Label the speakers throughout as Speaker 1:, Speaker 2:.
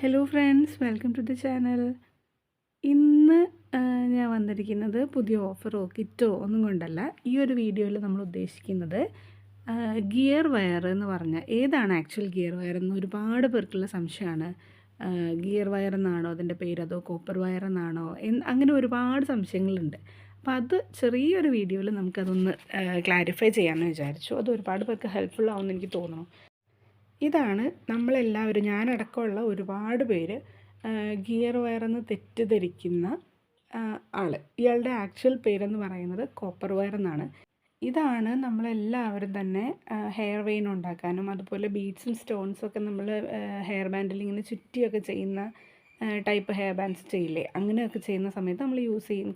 Speaker 1: Hello friends, welcome to the channel. ഇന്ന് ഞാൻ വന്നിരിക്കുന്നത് പുതിയ ഓഫറോ കിറ്റോ ഒന്നും കൊണ്ടല്ല. ഈ ഒരു വീഡിയോയിൽ നമ്മൾ ഉദ്ദേശിക്കുന്നത് ഗിയർ വയർ എന്ന് പറഞ്ഞാൽ ഏതാണ് ആക്ച്വൽ ഗിയർ വയർ എന്ന് ഒരുപാട് പേർക്കുള്ള സംശയമാണ്. ഗിയർ വയർ എന്നാണോ അതിൻ്റെ പേര്, അതോ കോപ്പർ വയർ എന്നാണോ അങ്ങനെ ഒരുപാട് സംശയങ്ങളുണ്ട്. അപ്പോൾ അത് ചെറിയൊരു വീഡിയോയിൽ നമുക്കതൊന്ന് ക്ലാരിഫൈ ചെയ്യാമെന്ന് വിചാരിച്ചു. അത് ഒരുപാട് പേർക്ക് ഹെൽപ്ഫുൾ ആവുമെന്ന് എനിക്ക് തോന്നുന്നു. ഇതാണ് നമ്മളെല്ലാവരും, ഞാനടക്കമുള്ള ഒരുപാട് പേര് ഗിയർ വയറെന്ന് തെറ്റിദ്ധരിക്കുന്ന ആൾ. ഇയാളുടെ ആക്ച്വൽ പേരെന്ന് പറയുന്നത് കോപ്പർ വയർ എന്നാണ്. ഇതാണ് നമ്മളെല്ലാവരും തന്നെ ഹെയർ വെയിൻ ഉണ്ടാക്കാനും അതുപോലെ ബീഡ്സും സ്റ്റോൺസൊക്കെ നമ്മൾ ഹെയർ ബാൻഡിൽ ഇങ്ങനെ ചുറ്റിയൊക്കെ ചെയ്യുന്ന ടൈപ്പ് ഹെയർ ബാൻഡ്സ് ചെയ്യില്ലേ, അങ്ങനെയൊക്കെ ചെയ്യുന്ന സമയത്ത് നമ്മൾ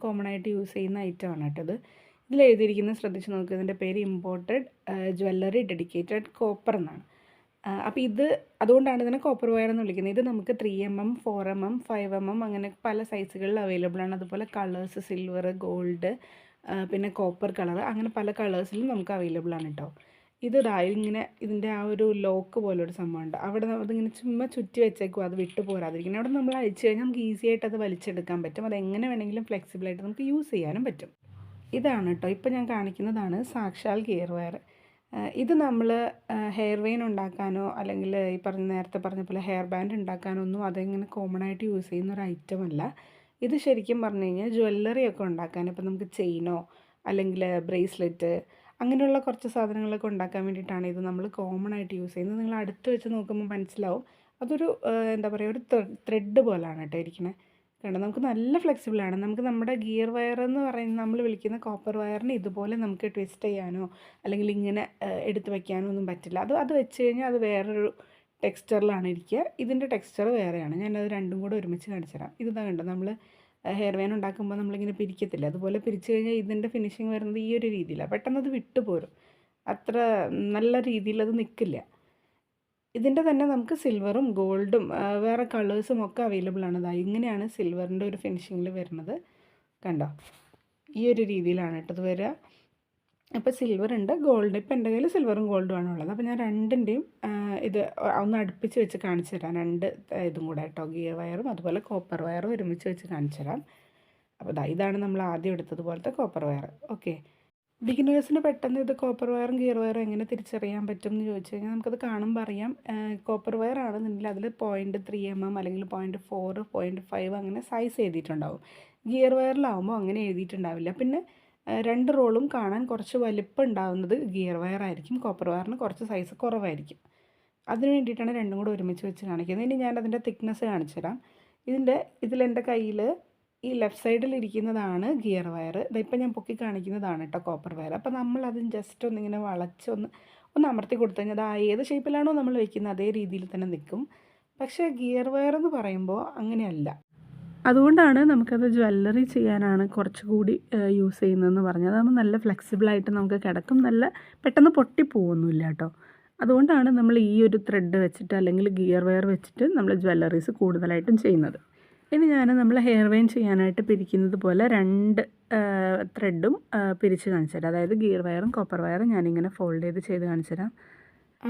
Speaker 1: കോമൺ ആയിട്ട് യൂസ് ചെയ്യുന്ന ഐറ്റമാണ് കേട്ടത്. ഇതിൽ എഴുതിയിരിക്കുന്നത് ശ്രദ്ധിച്ച് നോക്കുക. ഇതിൻ്റെ പേര് ഇമ്പോർട്ടഡ് ജ്വല്ലറി ഡെഡിക്കേറ്റഡ് കോപ്പർ എന്നാണ്. അപ്പോൾ അതുകൊണ്ടാണ് ഇതിനെ കോപ്പർ വയർ എന്ന് വിളിക്കുന്നത്. ഇത് നമുക്ക് 3mm 4mm 5mm അങ്ങനെ പല സൈസുകളിൽ അവൈലബിൾ ആണ്. അതുപോലെ കളേഴ്സ് സിൽവർ, ഗോൾഡ്, പിന്നെ കോപ്പർ കളർ, അങ്ങനെ പല കളേഴ്സിലും നമുക്ക് അവൈലബിൾ ആണ് കേട്ടോ. ഇങ്ങനെ ഇതിൻ്റെ ആ ഒരു ലോക്ക് പോലൊരു സംഭവമുണ്ട്. അവിടെ അതിങ്ങനെ ചുമ്മാ ചുറ്റി വെച്ചേക്കും, അത് വിട്ടു പോരാതിരിക്കണം. അവിടെ നമ്മൾ അഴിച്ചു കഴിഞ്ഞാൽ നമുക്ക് ഈസി ആയിട്ട് അത് വലിച്ചെടുക്കാൻ പറ്റും. അത് എങ്ങനെ വേണമെങ്കിലും ഫ്ലെക്സിബിളായിട്ട് നമുക്ക് യൂസ് ചെയ്യാനും പറ്റും. ഇതാണ് കേട്ടോ ഇപ്പോൾ ഞാൻ കാണിക്കുന്നതാണ് സാക്ഷാൽ ഗിയർ വയർ. ഇത് നമ്മൾ ഹെയർ വെയിൻ ഉണ്ടാക്കാനോ അല്ലെങ്കിൽ ഈ നേരത്തെ പറഞ്ഞ പോലെ ഹെയർ ബാൻഡ് ഉണ്ടാക്കാനോ ഒന്നും അതിങ്ങനെ കോമൺ ആയിട്ട് യൂസ് ചെയ്യുന്ന ഒരു ഐറ്റം അല്ല. ഇത് ശരിക്കും പറഞ്ഞു കഴിഞ്ഞാൽ ജ്വല്ലറി ഒക്കെ ഉണ്ടാക്കാൻ, ഇപ്പോൾ നമുക്ക് ചെയിനോ അല്ലെങ്കിൽ ബ്രേസ്ലെറ്റ് അങ്ങനെയുള്ള കുറച്ച് സാധനങ്ങളൊക്കെ ഉണ്ടാക്കാൻ വേണ്ടിയിട്ടാണ് ഇത് നമ്മൾ കോമൺ ആയിട്ട് യൂസ് ചെയ്യുന്നത്. നിങ്ങൾ അടുത്ത് വെച്ച് നോക്കുമ്പോൾ മനസ്സിലാവും. അതൊരു എന്താ പറയുക, ഒരു ത്രെഡ് പോലെയാണ് കേട്ടോ ഇരിക്കുന്നത്. കണ്ടോ, നമുക്ക് നല്ല ഫ്ലെക്സിബിളാണ്. നമുക്ക് നമ്മുടെ ഗിയർ വയർ എന്ന് പറയുന്നത് നമ്മൾ വിളിക്കുന്ന കോപ്പർ വയറിന് ഇതുപോലെ നമുക്ക് ട്വിസ്റ്റ് ചെയ്യാനോ അല്ലെങ്കിൽ ഇങ്ങനെ എടുത്ത് വയ്ക്കാനോ ഒന്നും പറ്റില്ല. അത് വെച്ച് കഴിഞ്ഞാൽ അത് വേറൊരു ടെക്സ്ചറിലാണ് ഇരിക്കുക. ഇതിൻ്റെ ടെക്സ്ചർ വേറെയാണ്. ഞാനത് രണ്ടും കൂടെ ഒരുമിച്ച് കാണിച്ചു തരാം. ഇതാ കണ്ടോ, നമ്മൾ ഹെയർ വെയിൻ ഉണ്ടാക്കുമ്പോൾ നമ്മളിങ്ങനെ പിരിക്കത്തില്ല, അതുപോലെ പിരിച്ചു കഴിഞ്ഞാൽ ഇതിൻ്റെ ഫിനിഷിങ് വരുന്നത് ഈ ഒരു രീതിയിലാണ്. പെട്ടെന്ന് അത് വിട്ടുപോരും, അത്ര നല്ല രീതിയിൽ അത് നിൽക്കില്ല. ഇതിൻ്റെ തന്നെ നമുക്ക് സിൽവറും ഗോൾഡും വേറെ കളേഴ്സും ഒക്കെ അവൈലബിൾ ആണ്. ഇങ്ങനെയാണ് സിൽവറിൻ്റെ ഒരു ഫിനിഷിങ്ങിൽ വരുന്നത്. കണ്ടോ, ഈ ഒരു രീതിയിലാണ് കേട്ടത് വരിക. അപ്പോൾ സിൽവർ ഉണ്ട്, ഗോൾഡ്. ഇപ്പോൾ എൻ്റെ കയ്യിൽ സിൽവറും ഗോൾഡും ആണ് ഉള്ളത്. അപ്പോൾ ഞാൻ രണ്ടിൻ്റെയും ഇത് ഒന്ന് അടുപ്പിച്ച് വെച്ച് കാണിച്ചു തരാം. ഇതും കൂടെ കേട്ടോ, ഗിയർ വയറും അതുപോലെ കോപ്പർ വയറും ഒരുമിച്ച് വെച്ച് കാണിച്ചു തരാം. അപ്പോൾ ഇതാണ് നമ്മൾ ആദ്യം എടുത്തതുപോലത്തെ കോപ്പർ വയർ. ഓക്കെ, ബിഗിനേഴ്സിന് പെട്ടെന്ന് ഇത് കോപ്പർ വയറും ഗിയർ വയറും എങ്ങനെ തിരിച്ചറിയാൻ പറ്റും എന്ന് ചോദിച്ചു കഴിഞ്ഞാൽ നമുക്കത് കാണുമ്പോൾ അറിയാം. കോപ്പർ വയർ ആണെന്നുണ്ടെങ്കിൽ അതിൽ 0.3mm അല്ലെങ്കിൽ 0.4 0.5 അങ്ങനെ സൈസ് എഴുതിയിട്ടുണ്ടാവും. ഗിയർ വയറിലാവുമ്പോൾ അങ്ങനെ എഴുതിയിട്ടുണ്ടാവില്ല. പിന്നെ രണ്ട് റോളും കാണാൻ കുറച്ച് വലിപ്പം ഉണ്ടാവുന്നത് ഗിയർ വയർ ആയിരിക്കും, കോപ്പർ വയറിന് കുറച്ച് സൈസ് കുറവായിരിക്കും. അതിന് വേണ്ടിയിട്ടാണ് രണ്ടും കൂടെ ഒരുമിച്ച് വെച്ച് കാണിക്കുന്നത്. ഇനി ഞാൻ അതിൻ്റെ തിക്നെസ് കാണിച്ചു തരാം. ഇതിലെൻ്റെ കയ്യിൽ ഈ ലെഫ്റ്റ് സൈഡിൽ ഇരിക്കുന്നതാണ് ഗിയർ വയർ. ഇതിപ്പോൾ ഞാൻ പൊക്കി കാണിക്കുന്നതാണ് കേട്ടോ കോപ്പർ വയർ. അപ്പോൾ നമ്മളത് ജസ്റ്റ് ഒന്നിങ്ങനെ ഒന്ന് അമർത്തി കൊടുത്തു കഴിഞ്ഞാൽ അത് ഏത് ഷേപ്പിലാണോ നമ്മൾ വെക്കുന്നത് അതേ രീതിയിൽ തന്നെ നിൽക്കും. പക്ഷേ ഗിയർ വയർ എന്ന് പറയുമ്പോൾ അങ്ങനെയല്ല. അതുകൊണ്ടാണ് നമുക്കത് ജ്വല്ലറി ചെയ്യാനാണ് കുറച്ചുകൂടി യൂസ് ചെയ്യുന്നതെന്ന് പറഞ്ഞത്. അതാകുമ്പോൾ നല്ല ഫ്ലെക്സിബിളായിട്ട് നമുക്ക് കിടക്കും, നല്ല പെട്ടെന്ന് പൊട്ടിപ്പോവൊന്നുമില്ല കേട്ടോ. അതുകൊണ്ടാണ് നമ്മൾ ഈ ഒരു ത്രെഡ് വെച്ചിട്ട് അല്ലെങ്കിൽ ഗിയർ വയർ വെച്ചിട്ട് നമ്മൾ ജ്വല്ലറീസ് കൂടുതലായിട്ടും ചെയ്യുന്നത്. ഇനി നമ്മൾ ഹെയർ വെയിൻ ചെയ്യാനായിട്ട് പിരിക്കുന്നത് പോലെ രണ്ട് ത്രെഡും പിരിച്ച് കാണിച്ചു തരാം. അതായത് ഗിയർ വയറും കോപ്പർ വയറും ഞാനിങ്ങനെ ഫോൾഡ് ചെയ്ത് കാണിച്ചു തരാം.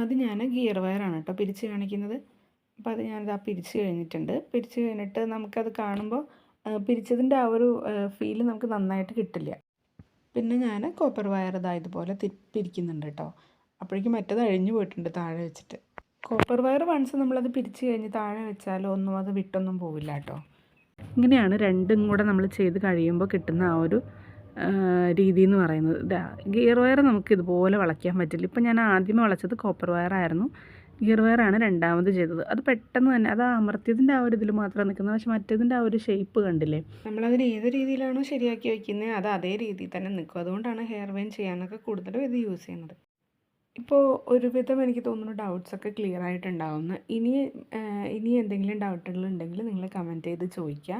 Speaker 1: അത് ഞാൻ ഗിയർ വയറാണ് കേട്ടോ പിരിച്ച് കാണിക്കുന്നത്. അപ്പോൾ അത് ഞാനിതാ പിരിച്ച് കഴിഞ്ഞിട്ട് നമുക്കത് കാണുമ്പോൾ പിരിച്ചതിൻ്റെ ആ ഒരു ഫീല് നമുക്ക് നന്നായിട്ട് കിട്ടില്ല. പിന്നെ ഞാൻ കോപ്പർ വയർ ഇതുപോലെ പിരിക്കുന്നുണ്ട് കേട്ടോ. അപ്പോഴേക്കും മറ്റേത് അഴിഞ്ഞു പോയിട്ടുണ്ട് താഴെ വെച്ചിട്ട്. കോപ്പർ വയർ വൺസ് നമ്മളത് പിരിച്ച് കഴിഞ്ഞ് താഴെ വെച്ചാലോ ഒന്നും അത് വിട്ടൊന്നും പോവില്ല കേട്ടോ. ഇങ്ങനെയാണ് രണ്ടും കൂടെ നമ്മൾ ചെയ്ത് കഴിയുമ്പോൾ കിട്ടുന്ന ആ ഒരു രീതി എന്ന് പറയുന്നത്. ഗിയർ വയർ നമുക്ക് ഇതുപോലെ വളയ്ക്കാൻ പറ്റില്ല. ഇപ്പം ഞാൻ ആദ്യമേ വളച്ചത് കോപ്പർ വയറായിരുന്നു, ഗിയർ വയറാണ് രണ്ടാമത് ചെയ്തത്. അത് പെട്ടെന്ന് തന്നെ അത് അമർത്തിയതിൻ്റെ ആ ഒരു ഇതിൽ മാത്രം നിൽക്കുന്നത്. പക്ഷെ മറ്റേതിൻ്റെ ആ ഒരു ഷേപ്പ് കണ്ടില്ലേ, നമ്മളതിന് ഏത് രീതിയിലാണോ ശരിയാക്കി വയ്ക്കുന്നത് അത് അതേ രീതിയിൽ തന്നെ നിൽക്കും. അതുകൊണ്ടാണ് ഹെയർ വെയിൻ ചെയ്യാനൊക്കെ കൂടുതലും ഇത് യൂസ് ചെയ്യുന്നത്. ഇപ്പോൾ ഒരുവിധം എനിക്ക് തോന്നുന്നു ഡൗട്ട്സൊക്കെ ക്ലിയർ ആയിട്ടുണ്ടാവുമെന്ന്. ഇനി എന്തെങ്കിലും ഡൗട്ടുകളുണ്ടെങ്കിൽ നിങ്ങൾ കമൻറ്റ് ചെയ്ത് ചോദിക്കുക.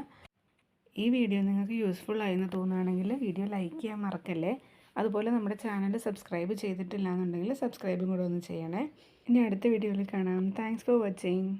Speaker 1: ഈ വീഡിയോ നിങ്ങൾക്ക് യൂസ്ഫുൾ ആയെന്ന് തോന്നുകയാണെങ്കിൽ വീഡിയോ ലൈക്ക് ചെയ്യാൻ മറക്കല്ലേ. അതുപോലെ നമ്മുടെ ചാനൽ സബ്സ്ക്രൈബ് ചെയ്തിട്ടില്ല എന്നുണ്ടെങ്കിൽ സബ്സ്ക്രൈബും കൂടെ ഒന്ന് ചെയ്യണേ. ഇനി അടുത്ത വീഡിയോയിൽ കാണാം. Thanks for watching.